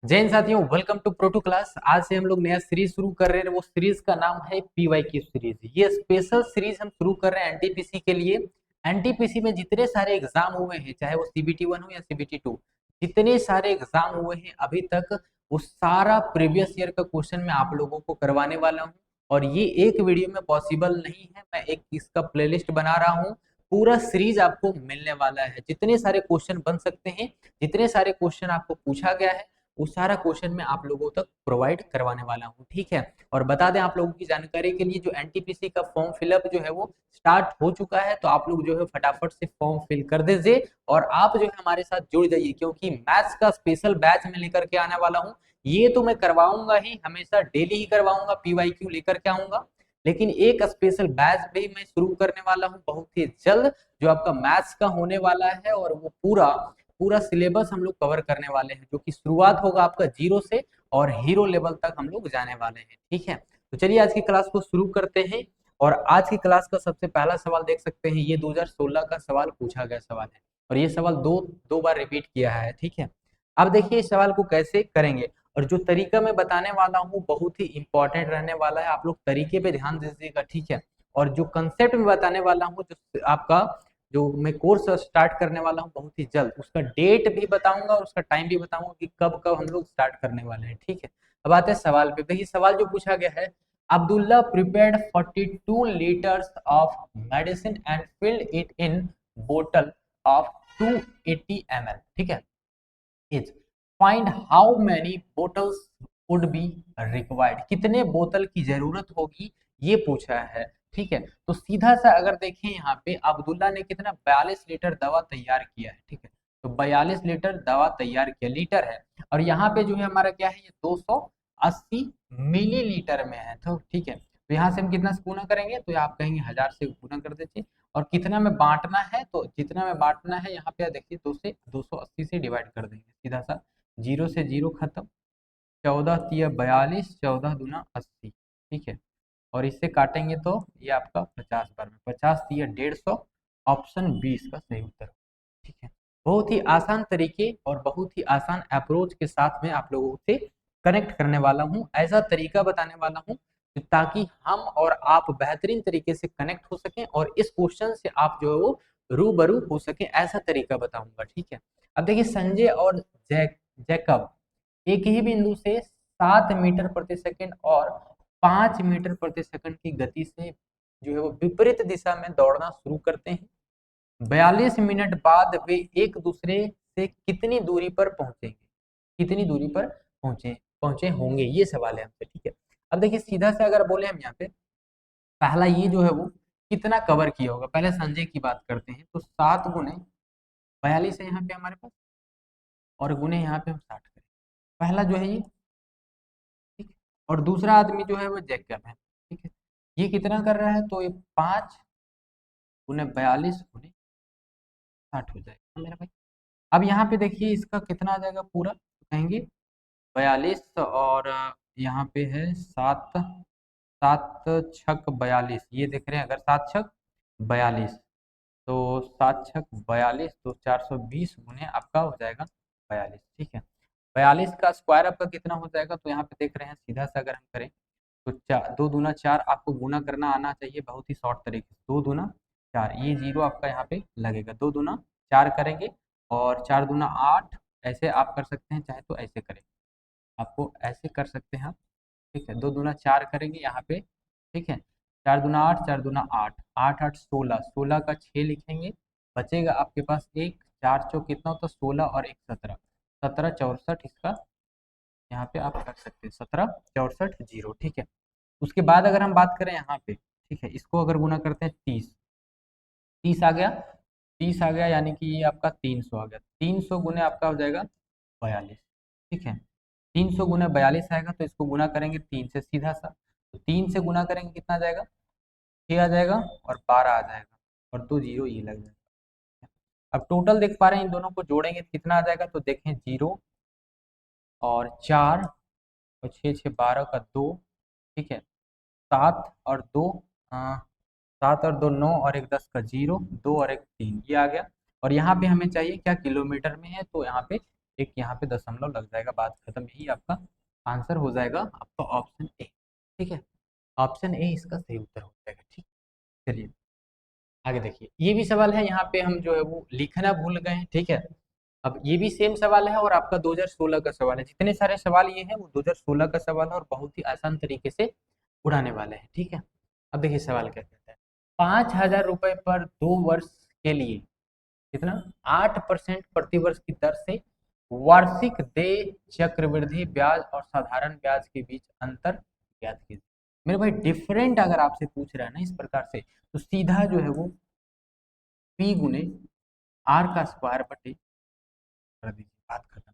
जय हिंद साथियों, welcome to pro two class. आज से हम लोग नया सीरीज शुरू कर रहे हैं। वो सीरीज का नाम है पीवाईक्यू सीरीज। ये स्पेशल सीरीज हम शुरू कर रहे हैं एनटीपीसी के लिए। एनटीपीसी में जितने सारे एग्जाम हुए हैं, चाहे वो सीबीटी 1 हो या सीबीटी 2, जितने सारे एग्जाम हुए हैं अभी तक, वो सारा प्रीवियस ईयर का क्वेश्चन मैं आप लोगों को करवाने वाला हूँ। और ये एक वीडियो में पॉसिबल नहीं है, मैं एक इसका प्लेलिस्ट बना रहा हूँ। पूरा सीरीज आपको मिलने वाला है। जितने सारे क्वेश्चन बन सकते हैं, जितने सारे क्वेश्चन आपको पूछा गया है, वो सारा क्वेश्चन मैं आप लोगों तक प्रोवाइड करवाने वाला हूँ। ठीक है। और बता दें आप लोगों की जानकारी के लिए, जो एनटीपीसी का फॉर्म फिलअप जो है वो स्टार्ट हो चुका है। तो आप लोग जो है फटाफट से फॉर्म फिल कर दीजिए और आप जो है हमारे साथ जुड़ जाइए, क्योंकि मैथ्स का स्पेशल बैच में लेकर के आने वाला हूँ। ये तो मैं करवाऊंगा ही, हमेशा डेली ही करवाऊंगा, पीवाईक्यू लेकर के आऊंगा। लेकिन एक स्पेशल बैच भी मैं शुरू करने वाला हूँ बहुत ही जल्द, जो आपका मैथ्स का होने वाला है। और वो पूरा पूरा सिलेबस हम लोग कवर करने वाले हैं, जो कि शुरुआत होगा आपका जीरो से और हीरो लेवल तक हम लोग जाने वाले हैं। ठीक है। तो चलिए आज की क्लास को शुरू करते हैं। और आज की क्लास का सबसे पहला सवाल देख सकते हैं, ये 2016 का सवाल पूछा गया सवाल है। और ये सवाल दो दो बार रिपीट किया है। ठीक है। अब देखिए इस सवाल को कैसे करेंगे। और जो तरीका मैं बताने वाला हूँ बहुत ही इंपॉर्टेंट रहने वाला है, आप लोग तरीके पे ध्यान दीजिएगा। ठीक है। और जो कंसेप्ट में बताने वाला हूँ, जो आपका जो मैं कोर्स स्टार्ट करने वाला हूँ बहुत ही जल्द, उसका डेट भी बताऊंगा और उसका टाइम भी बताऊंगा कि कब कब हम लोग स्टार्ट करने वाले हैं। ठीक है। अब आते हैं सवाल पे। देखिए सवाल जो पूछा गया है, Abdullah prepared 42 litres of medicine and filled it in बोतल ऑफ 280 ml। ठीक है। Is find how many bottles would be required. कितने बोतल की जरूरत होगी, ये पूछा है। ठीक है। तो सीधा सा अगर देखें यहाँ पे, अब्दुल्ला ने कितना 42 लीटर दवा तैयार किया है। ठीक है। तो 42 लीटर दवा तैयार किया, लीटर है। और यहाँ पे जो है हमारा क्या है, ये 280 मिलीलीटर में है। तो ठीक है। तो यहाँ से हम कितना से गुना करेंगे, तो आप कहेंगे 1000 से गुना कर दीजिए। और कितना में बांटना है, तो जितना में बांटना है यहाँ पे देखिए 280 से डिवाइड कर देंगे सीधा सा। जीरो से जीरो खत्म, 14 तिया 42, 14 दूना 80। ठीक है। और इससे काटेंगे तो ये आपका 50 बार में, 50 तिया 150। ऑप्शन 20 का सही उत्तर। ठीक है। बहुत ही आसान तरीके और बहुत ही आसान अप्रोच के साथ में आप लोगों से कनेक्ट करने वाला हूँ। ऐसा तरीका बताने वाला हूँ ताकि हम और आप बेहतरीन तरीके से कनेक्ट हो सकें और इस क्वेश्चन से आप जो है वो रूबरू हो सके, ऐसा तरीका बताऊंगा। ठीक है। अब देखिए संजय और जैकब एक ही बिंदु से 7 मीटर प्रति सेकंड और 5 मीटर प्रति सेकंड की गति से जो है वो विपरीत दिशा में दौड़ना शुरू करते हैं। 42 मिनट बाद वे एक दूसरे से कितनी दूरी पर पहुंचेंगे, कितनी दूरी पर पहुंचे पहुंचे होंगे, ये सवाल है हमसे। ठीक है। अब देखिए सीधा से अगर बोले हम यहाँ पे, पहला ये जो है वो कितना कवर किया होगा, पहले संजय की बात करते हैं। तो 7 गुने 42 है यहाँ पे हमारे पास, और गुने यहाँ पे हम 60 करें। पहला जो है ये, ठीक है। और दूसरा आदमी जो है वो जैकब है। ठीक है। ये कितना कर रहा है, तो ये 5 गुने 42 गुने 60 हो जाएगा मेरा भाई। अब यहाँ पे देखिए इसका कितना आ जाएगा पूरा, तो कहेंगे 42 और यहाँ पे है 7, 7 छक 42, ये देख रहे हैं। अगर 7 छक 42, तो 7 छक 42, तो 420 गुने आपका हो जाएगा 42। ठीक है। 42 का स्क्वायर आपका कितना हो जाएगा, तो यहाँ पे देख रहे हैं सीधा सा अगर हम करें, तो 2 दूना 4 आपको गुना करना आना चाहिए बहुत ही शॉर्ट तरीके से। 2 दूना 4, ये जीरो आपका यहाँ पे लगेगा। 2 दूना 4 करेंगे और 4 दूना 8, ऐसे आप कर सकते हैं, चाहे तो ऐसे करें, आपको ऐसे कर सकते हैं आप। ठीक है। 2 दूना 4 करेंगे यहाँ पे। ठीक है। 4 दूना 8, 4 दूना 8, 8 8 16, 16 का 6 लिखेंगे, बचेगा आपके पास एक। 4 चौक कितना होता है, 16 और एक 17, 17 64 इसका यहाँ पे आप कर सकते हैं, 17 64 जीरो। ठीक है। उसके बाद अगर हम बात करें यहाँ पे, ठीक है, इसको अगर गुना करते हैं 30, 30 आ गया, 30 आ गया, यानी कि ये आपका 300 आ गया। 300 गुने आपका हो जाएगा 42। ठीक है। 300 गुना 42 आएगा, तो इसको गुना करेंगे 3 से सीधा सा। तो 3 से गुना करेंगे कितना आ जाएगा, 6 आ जाएगा और 12 आ जाएगा, और 2 जीरो ये लग जाएगा। अब टोटल देख पा रहे हैं, इन दोनों को जोड़ेंगे तो कितना आ जाएगा, तो देखें 0 और 4 और 6 6 12 का 2। ठीक है। 7 और 2, 7 और 2 9 और एक 10 का 0, 2 और एक 3, ये आ गया। और यहाँ पे हमें चाहिए क्या, किलोमीटर में है, तो यहाँ पे एक यहाँ पे दशमलव लग जाएगा, बात खत्म, यही आपका आंसर हो जाएगा आपका ऑप्शन ए। ठीक है, ऑप्शन ए इसका सही उत्तर हो जाएगा। ठीक, चलिए आगे देखिए, ये भी सवाल है, यहाँ पे हम जो है वो लिखना भूल गए हैं। ठीक है, अब ये भी सेम सवाल है और आपका 2016 का सवाल है। जितने सारे सवाल ये हैं वो 2016 का सवाल है और बहुत ही आसान तरीके से उड़ाने वाले हैं। ठीक है, अब देखिए सवाल क्या कहता है, 5,000 रुपए पर 2 वर्ष के लिए कितना 8% प्रतिवर्ष की दर से वार्षिक देय चक्रवृद्धि ब्याज और साधारण ब्याज के बीच अंतर ज्ञात कीजिए। मेरे भाई डिफरेंट अगर आपसे पूछ रहा है ना इस प्रकार से, तो सीधा जो है वो पी गुने आर का स्क्वायर बटे कर दीजिए, बात खत्म।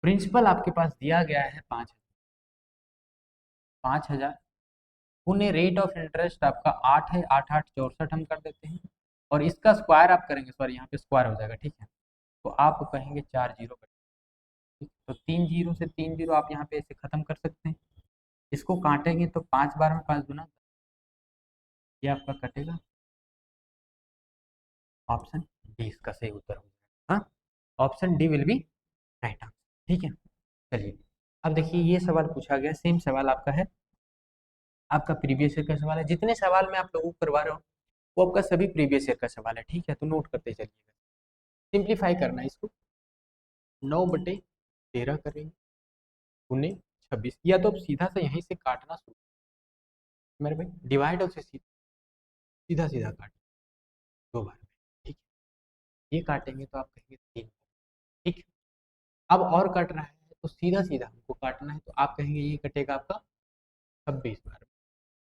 प्रिंसिपल आपके पास दिया गया है 5,000 पुण्य रेट ऑफ इंटरेस्ट आपका 8 है, 8 8 64 हम कर देते हैं, और इसका स्क्वायर आप करेंगे, सॉरी यहाँ पे स्क्वायर हो जाएगा। ठीक है, तो आप कहेंगे 4 जीरो, ठीक, तो 3 जीरो से 3 जीरो आप यहाँ पे ऐसे खत्म कर सकते हैं। इसको काटेंगे तो 5 बार में 5 गुना, ये आपका कटेगा, ऑप्शन डी इसका सही उत्तर हो जाएगा। हाँ, option D will be right answer. ठीक है, चलिए अब देखिए ये सवाल पूछा गया, सेम सवाल आपका है, आपका प्रीवियस ईयर का सवाल है। जितने सवाल मैं आप लोगों को करवा रहा हूँ वो आपका सभी प्रीवियस ईयर का सवाल है। ठीक है, तो नोट करते चलिएगा, सिंप्लीफाई करना है इसको, 9/13 करेंगे गुने 26, या तो अब सीधा से यहीं से काटना शुरू मेरे भाई, डिवाइड और से सीधा सीधा काट 2 बार में। ठीक है, ये काटेंगे तो आप कहेंगे 3। ठीक, अब और कट रहा है तो सीधा सीधा हमको काटना है, तो आप कहेंगे ये कटेगा आपका 26 बार में,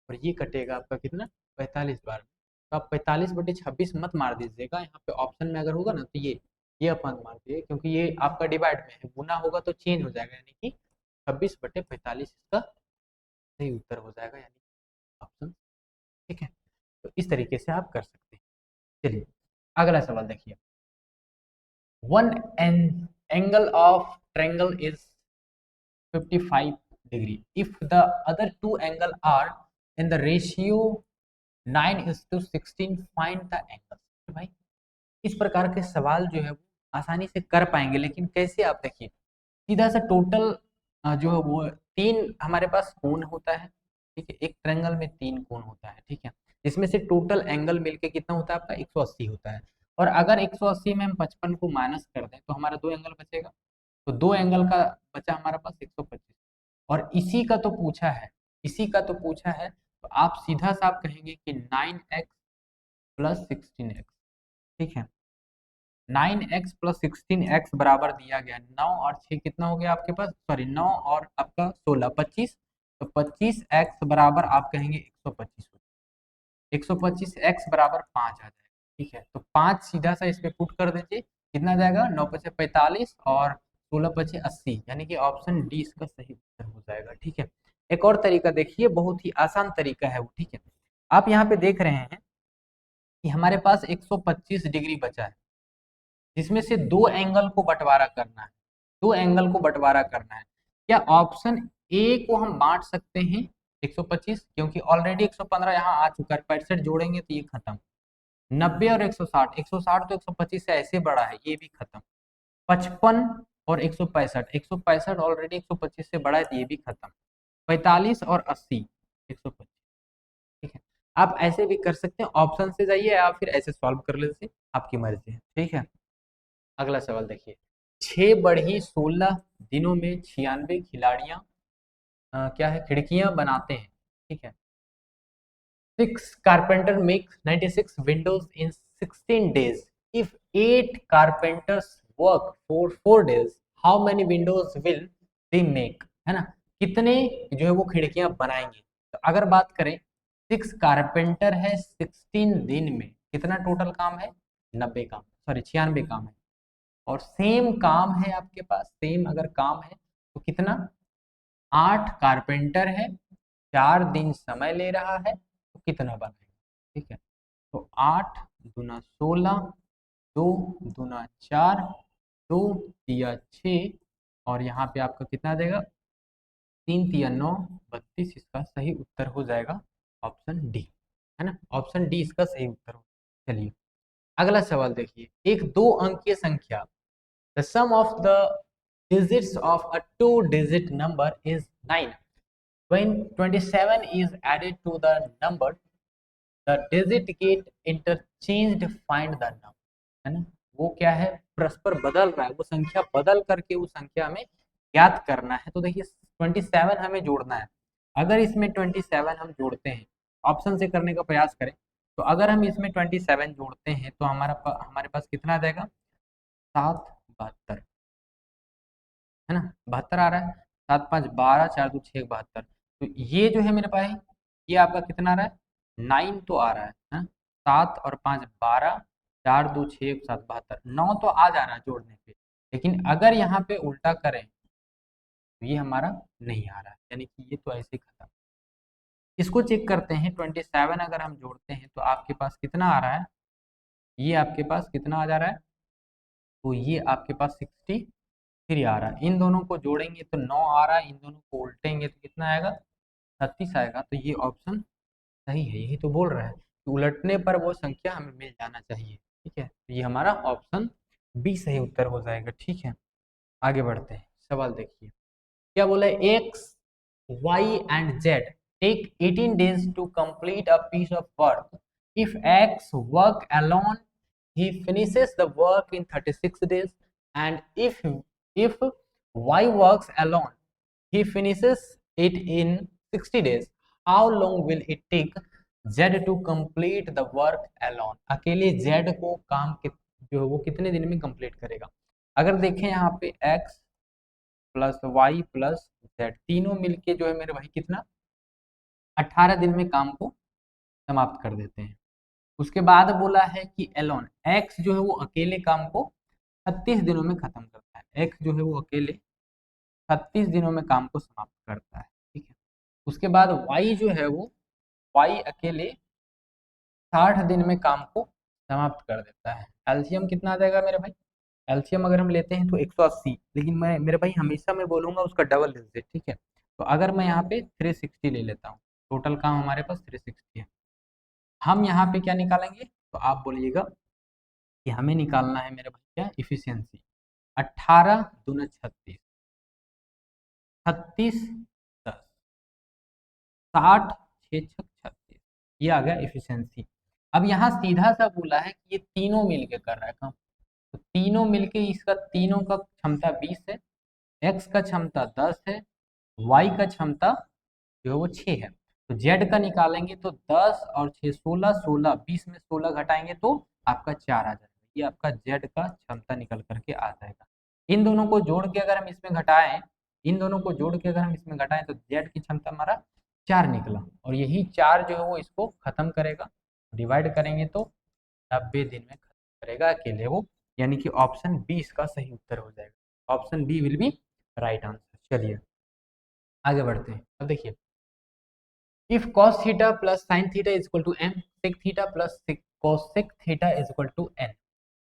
और ये कटेगा आपका कितना 45 बार में। तो आप 45/26 मत मार दीजिएगा, यहाँ पे ऑप्शन में अगर होगा ना तो ये अपन मार दिए, क्योंकि ये आपका डिवाइड में है, गुना होगा तो चेंज हो जाएगा, यानी कि 26/45 इसका सही उत्तर हो जाएगा, यानी ऑप्शन। ठीक है, तो इस तरीके से आप कर सकते हैं। चलिए अगला सवाल देखिए, one angle of triangle is 55 degree if the other two angle are in the ratio 9:16, find the angles। तो भाई इस प्रकार के सवाल जो है वो आसानी से कर पाएंगे, लेकिन कैसे, आप देखिए सीधा सा टोटल जो है वो 3 हमारे पास कोण होता है। ठीक है, एक ट्रायंगल में 3 कोण होता है। ठीक है, इसमें से टोटल एंगल मिलके कितना होता है आपका 180 होता है, और अगर 180 में हम 55 को माइनस कर दें तो हमारा 2 एंगल बचेगा, तो 2 एंगल का बचा हमारे पास 125, और इसी का तो पूछा है, इसी का तो पूछा है, तो आप सीधा सा आप कहेंगे कि 9x प्लस 16x। ठीक है, 9x प्लस 16x बराबर दिया गया 9 और 6 कितना हो गया आपके पास, सॉरी 9 और आपका 16 25, तो 25x बराबर आप कहेंगे 125, 125x बराबर 5 आ जाएगा। ठीक है, तो 5 सीधा सा इस पे पुट कर दीजिए, कितना जाएगा 9 पचे 45 और 16 पचे 80, यानी कि ऑप्शन डी इसका सही उत्तर हो जाएगा। ठीक है, एक और तरीका देखिए, बहुत ही आसान तरीका है वो। ठीक है, आप यहाँ पे देख रहे हैं कि हमारे पास 125 डिग्री बचा है, जिसमें से 2 एंगल को बंटवारा करना है, 2 एंगल को बंटवारा करना है। क्या ऑप्शन ए को हम बांट सकते हैं 125, क्योंकि ऑलरेडी 115 यहाँ आ चुका है, 65 जोड़ेंगे तो ये खत्म, 90 और 160, 160 तो 125 से ऐसे बड़ा है, ये भी खत्म, 55 और 165, 165 ऑलरेडी 125 से बड़ा है तो ये भी खत्म, 45 और 80 125। ठीक है, आप ऐसे भी कर सकते हैं, ऑप्शन से जाइए या फिर ऐसे सॉल्व कर लीजिए, आपकी मर्जी है। ठीक है, अगला सवाल देखिए, 6 बढ़ी 16 दिनों में 96 खिलाड़ियां क्या है खिड़कियां बनाते हैं। ठीक है, 6 carpenter make 96 windows in 16 days. If 8 carpenters work for 4 days, how many windows will they make? है ना, कितने जो है वो खिड़कियां बनाएंगे। तो अगर बात करें 6 कारपेंटर है 16 दिन में, कितना टोटल काम है 90 काम, सॉरी 96 काम है, और सेम काम है आपके पास, सेम अगर काम है तो कितना 8 कारपेंटर है, 4 दिन समय ले रहा है, तो कितना बनेगा। ठीक है, तो 8 दूना 16, 2 दूना 4, 2 तिया 6, और यहाँ पे आपका कितना आ जाएगा 3 तिया 9 32, इसका सही उत्तर हो जाएगा ऑप्शन डी, है ना, ऑप्शन डी इसका सही उत्तर हो। चलिए अगला सवाल देखिए, एक 2 अंकीय संख्या, the sum of the digits of a two-digit number is 9. When 27 is added to the number, the digit get interchanged. Find the number. है ना, वो क्या है, परस्पर बदल रहा है, वो संख्या बदल करके उस संख्या में ज्ञात करना है। तो देखिए 27 हमें जोड़ना है। अगर इसमें 27 हम जोड़ते हैं, ऑप्शन से करने का प्रयास करें, तो अगर हम इसमें 27 जोड़ते हैं तो हमारे पास कितना आ जाएगा, 772, है ना, 72 आ रहा है। 7 5 12, 4 2 6 72। तो ये जो है मेरे पास, ये आपका कितना आ रहा है, 9 तो आ रहा है। 7 और 5 12, 4 2 6 7 72, 9 तो आ जा रहा है जोड़ने पे। लेकिन अगर यहाँ पे उल्टा करें तो ये हमारा नहीं आ रहा है, यानी कि ये तो ऐसे ही खत्म। इसको चेक करते हैं, 27 अगर हम जोड़ते हैं तो आपके पास कितना आ रहा है, ये आपके पास कितना आ जा रहा है, तो ये आपके पास 63 आ रहा है। इन दोनों को जोड़ेंगे तो 9 आ रहा है, इन दोनों को उल्टेंगे तो कितना आएगा, 36 आएगा। तो ये ऑप्शन सही है, यही तो बोल रहा है कि उलटने पर वो संख्या हमें मिल जाना चाहिए। ठीक है, तो ये हमारा ऑप्शन बी सही उत्तर हो जाएगा। ठीक है, आगे बढ़ते हैं। सवाल देखिए क्या बोला है, X Y and Z take 18 days to complete a piece of work. If X work alone, he finishes the work in 36 days, and if Y works alone, he finishes it in 60 days. How long will it take Z to complete the work alone? अकेले Z को काम जो है वो कितने दिन में complete करेगा। अगर देखें यहाँ पे X plus Y plus Z तीनों मिलके जो है मेरे भाई कितना, 18 दिन में काम को समाप्त कर देते हैं। उसके बाद बोला है कि एलोन, एक्स जो है वो अकेले काम को 36 दिनों में खत्म करता है। एक्स जो है वो अकेले 36 दिनों में काम को समाप्त करता है। ठीक है, उसके बाद वाई जो है वो, वाई अकेले 60 दिन में काम को समाप्त कर देता है। एलसीएम कितना आ जाएगा मेरे भाई, एलसीएम अगर हम लेते हैं तो 180, लेकिन मैं मेरे भाई हमेशा मैं बोलूंगा उसका डबल लीजिए। ठीक है, तो अगर मैं यहाँ पे 360 ले लेता हूँ, टोटल काम हमारे पास 360 है। हम यहाँ पे क्या निकालेंगे, तो आप बोलिएगा कि हमें निकालना है मेरे भाई क्या, इफिशियंसी। 18 दूना 36, 36 10, 60 6 6 36, ये आ गया इफिशियंसी। अब यहाँ सीधा सा बोला है कि ये तीनों मिलके कर रहा है काम, तो तीनों मिलके इसका तीनों का क्षमता 20 है, एक्स का क्षमता 10 है, वाई का क्षमता जो है वो 6 है। तो जेड का निकालेंगे तो 10 और 6 16, 16 20 में 16 घटाएंगे तो आपका 4 आ जाएगा। ये आपका जेड का क्षमता निकल करके आ जाएगा। इन दोनों को जोड़ के अगर हम इसमें घटाएं, इन दोनों को जोड़ के अगर हम इसमें घटाएं तो जेड की क्षमता हमारा 4 निकला, और यही 4 जो है वो इसको खत्म करेगा। डिवाइड करेंगे तो 90 दिन में खत्म करेगा अकेले वो, यानी कि ऑप्शन बी इसका सही उत्तर हो जाएगा। Option B will be right answer. चलिए आगे बढ़ते हैं। अब देखिए, if cos theta plus sin theta is equal to m, sec theta plus cosec theta is equal to n,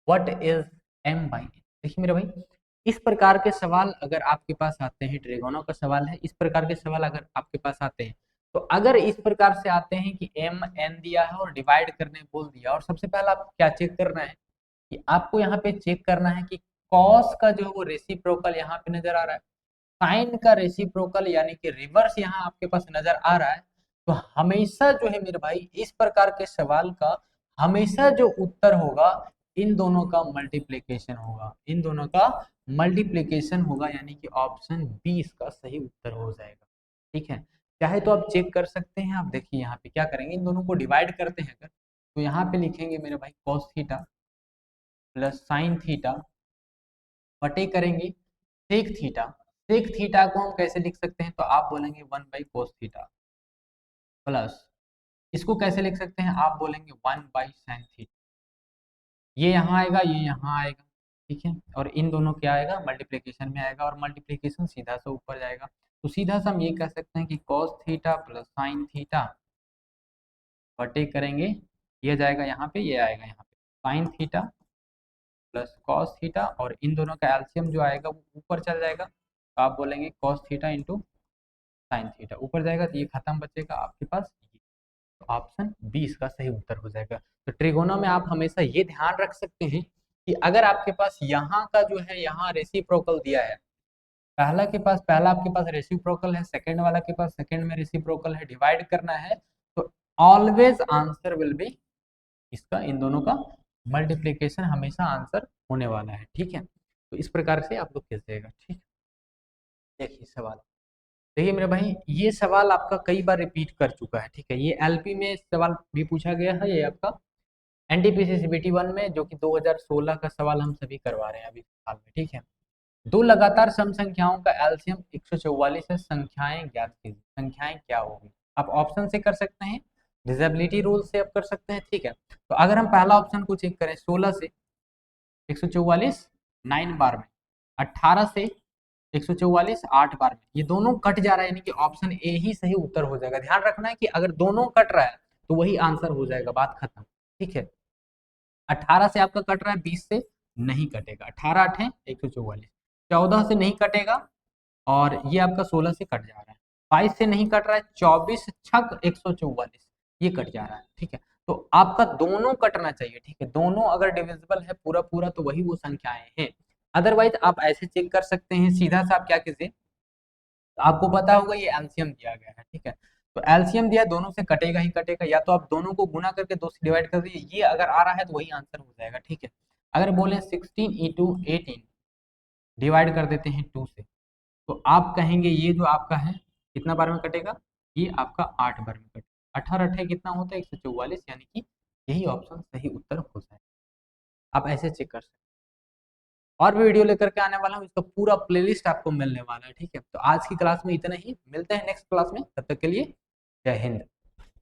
what is m by n? देखिए मेरे भाई, इस प्रकार के सवाल अगर आपके पास आते हैं, ट्रिगोनों का सवाल है, इस प्रकार के सवाल अगर आपके पास आते हैं, तो अगर इस प्रकार से आते हैं कि m n दिया है और डिवाइड करने बोल दिया, और सबसे पहले आप क्या चेक करना है कि आपको यहाँ पे चेक करना है कि cos का जो है वो रेसिप्रोकल यहाँ पे नजर आ रहा है, साइन का रेसिप्रोकल यानी कि रिवर्स यहाँ आपके पास नजर आ रहा है। तो हमेशा जो है मेरे भाई इस प्रकार के सवाल का हमेशा जो उत्तर होगा इन दोनों का मल्टीप्लीकेशन होगा, इन दोनों का मल्टीप्लीकेशन होगा, यानी कि ऑप्शन बी इसका सही उत्तर हो जाएगा। ठीक है, चाहे तो आप चेक कर सकते हैं। आप देखिए यहाँ पे क्या करेंगे, इन दोनों को डिवाइड करते हैं अगर, तो यहाँ पे लिखेंगे मेरे भाई cos theta plus sine theta बटे करेंगे सेक थीटा। सेक थीटा को हम कैसे लिख सकते हैं, तो आप बोलेंगे 1/cos थीटा प्लस, इसको कैसे लिख सकते हैं, आप बोलेंगे 1/sin थीटा। ये यहाँ आएगा, ये यहाँ आएगा। ठीक है, और इन दोनों क्या आएगा, मल्टीप्लीकेशन में आएगा, और मल्टीप्लीकेशन सीधा सा ऊपर जाएगा। तो सीधा सा हम ये कह सकते हैं कि cos theta plus sine theta बटे करेंगे, ये जाएगा यहाँ पे, ये आएगा यहाँ पे sine theta plus cos theta, और इन दोनों का एलसीएम जो आएगा वो ऊपर चल जाएगा, तो आप बोलेंगे cos theta into sine theta, ऊपर जाएगा तो ये खत्म बचेगा आपके पास ये। तो ऑप्शन बी इसका सही उत्तर हो जाएगा। तो ट्रिगोनों में आप हमेशा ये ध्यान रख सकते हैं कि अगर आपके पास यहाँ का जो है यहाँ रेसिप्रोकल दिया है, पहला आपके पास रेसिप्रोकल है, सेकंड वाला के पास सेकंड में रेसिप्रोकल है, डिवाइड करना है तो ऑलवेज आंसर विल बी इसका, इन दोनों का मल्टीप्लीकेशन हमेशा आंसर होने वाला है। ठीक है, तो इस प्रकार से आप लोग कीजिएगा। ठीक, देखिए सवाल, देखिए मेरे भाई ये सवाल आपका कई बार रिपीट कर चुका है। ठीक है, ये एलपी में सवाल भी पूछा गया है, ये आपका एनटीपीसी सीबीटी 1 में, जो कि 2016 का सवाल हम सभी करवा रहे हैं अभी फिलहाल में। ठीक है, दो लगातार सम संख्याओं का एलसीएम 144 है, संख्याएं ज्ञात कीजिए, संख्याएं क्या होगी। आप ऑप्शन से कर सकते हैं, डिसेबिलिटी रूल से आप कर सकते हैं। ठीक है, तो अगर हम पहला ऑप्शन को चेक करें, 16 से 144 9 बार में, 18 से 144 8 बार में, ये दोनों कट जा रहा है, यानी कि ऑप्शन ए ही सही उत्तर हो जाएगा। ध्यान रखना है कि अगर दोनों कट रहा है तो वही आंसर हो जाएगा, बात खत्म। ठीक है, 18 से आपका कट रहा है, 20 से नहीं कटेगा, 18 8 144, 14 से नहीं कटेगा और ये आपका 16 से कट जा रहा है, 22 से नहीं कट रहा है, 24 छक 144 ये कट जा रहा है। ठीक है, तो आपका दोनों कटना चाहिए। ठीक है, दोनों अगर डिविजिबल है पूरा पूरा तो वही वो संख्याएं हैं, अदरवाइज आप ऐसे चेक कर सकते हैं। सीधा सा आप क्या कीजिए, तो आपको पता होगा ये एलसीएम दिया गया है। ठीक है, तो एलसीएम दिया, दोनों से कटेगा ही कटेगा, या तो आप दोनों को गुना करके 2 से डिवाइड कर दीजिए, ये अगर आ रहा है तो वही आंसर हो जाएगा। ठीक है, अगर बोले 16 इंटू 18 डिवाइड कर देते हैं 2 से, तो आप कहेंगे ये जो आपका है कितना बार में कटेगा, ये आपका 8 बार में कटेगा। 18 अट्ठे कितना होता है 144, यानी कि यही ऑप्शन सही उत्तर हो जाएगा। आप ऐसे चेक कर सकते हैं। और भी वीडियो लेकर के आने वाला हूँ, इसका पूरा प्लेलिस्ट आपको मिलने वाला है। ठीक है, तो आज की क्लास में इतना ही, मिलते हैं नेक्स्ट क्लास में, तब तक के लिए जय हिंद।